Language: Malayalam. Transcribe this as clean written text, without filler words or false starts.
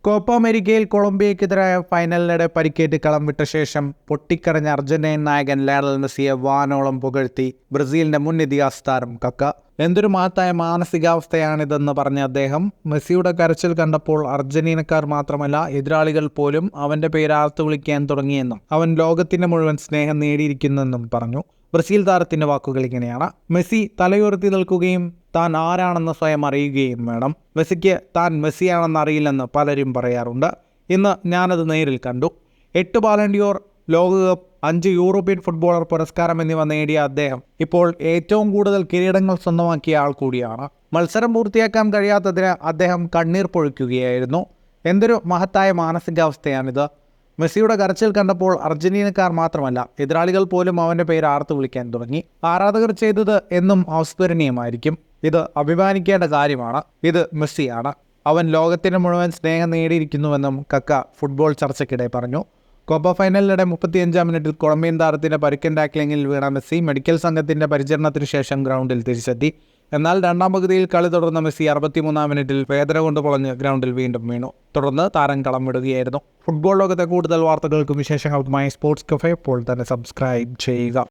കോപ്പ അമേരിക്കയിൽ കൊളംബിയയ്ക്കെതിരായ ഫൈനലിനിടെ പരിക്കേറ്റ് കളം വിട്ട ശേഷം പൊട്ടിക്കരഞ്ഞ അർജന്റീൻ നായകൻ ലയണൽ മെസ്സിയെ വാനോളം പുകഴ്ത്തി ബ്രസീലിന്റെ മുൻ ഇതിഹാസ താരം കക്ക. എന്തൊരു മഹത്തായ മാനസികാവസ്ഥയാണിതെന്ന് പറഞ്ഞ അദ്ദേഹം മെസ്സിയുടെ കരച്ചിൽ കണ്ടപ്പോൾ അർജന്റീനക്കാർ മാത്രമല്ല എതിരാളികൾ പോലും അവന്റെ പേര് ആർത്തു വിളിക്കാൻ തുടങ്ങിയെന്നും അവൻ ലോകത്തിന്റെ മുഴുവൻ സ്നേഹം നേടിയിരിക്കുന്നെന്നും പറഞ്ഞു. ബ്രസീൽ താരത്തിന്റെ വാക്കുകൾ ഇങ്ങനെയാണ്: മെസ്സി തലയുയർത്തി നിൽക്കുകയും താൻ ആരാണെന്ന് സ്വയം അറിയുകയും വേണം. മെസ്സിക്ക് താൻ മെസ്സിയാണെന്ന് അറിയില്ലെന്ന് പലരും പറയാറുണ്ട്. ഇന്ന് ഞാനത് നേരിൽ കണ്ടു. 8 ബാലൻഡിയോർ, ലോകകപ്പ്, 5 യൂറോപ്യൻ ഫുട്ബോളർ പുരസ്കാരം എന്നിവ നേടിയ അദ്ദേഹം ഇപ്പോൾ ഏറ്റവും കൂടുതൽ കിരീടങ്ങൾ സ്വന്തമാക്കിയ ആൾ കൂടിയാണ്. മത്സരം പൂർത്തിയാക്കാൻ കഴിയാത്തതിന് അദ്ദേഹം കണ്ണീർ പൊഴിക്കുകയായിരുന്നു. എന്തൊരു മഹത്തായ മാനസികാവസ്ഥയാണിത്! മെസ്സിയുടെ കരച്ചിൽ കണ്ടപ്പോൾ അർജന്റീനക്കാർ മാത്രമല്ല എതിരാളികൾ പോലും അവൻ്റെ പേര് ആർത്തു വിളിക്കാൻ തുടങ്ങി. ആരാധകർ ചെയ്തത് എന്നും അവിസ്മരണീയമായിരിക്കും. ഇത് അഭിമാനിക്കേണ്ട കാര്യമാണ്. ഇത് മെസ്സിയാണ്. അവൻ ലോകത്തിന് മുഴുവൻ സ്നേഹം നേടിയിരിക്കുന്നുവെന്നും കക്ക ഫുട്ബോൾ ചർച്ചയ്ക്കിടെ പറഞ്ഞു. കോപ്പ ഫൈനലിനിടെ 35-ാം മിനിറ്റിൽ കൊളംബിയൻ താരത്തിന്റെ പരിക്കൻ ടാക്ലിങ്ങിൽ വീണ മെസ്സി മെഡിക്കൽ സംഘത്തിന്റെ പരിചരണത്തിനു ശേഷം ഗ്രൗണ്ടിൽ തിരിച്ചെത്തി. എന്നാൽ രണ്ടാം പകുതിയിൽ കളി തുടർന്ന മെസ്സി 63-ാം മിനിറ്റിൽ വേദന കൊണ്ട് പൊളഞ്ഞ് ഗ്രൗണ്ടിൽ വീണ്ടും വീണു. തുടർന്ന് താരം കളം വിടുകയായിരുന്നു. ഫുട്ബോൾ ലോകത്തെ കൂടുതൽ വാർത്തകൾക്കും വിശേഷങ്ങൾക്കുമായി സ്പോർട്സ് കഫേ ഇപ്പോൾ തന്നെ സബ്സ്ക്രൈബ് ചെയ്യുക.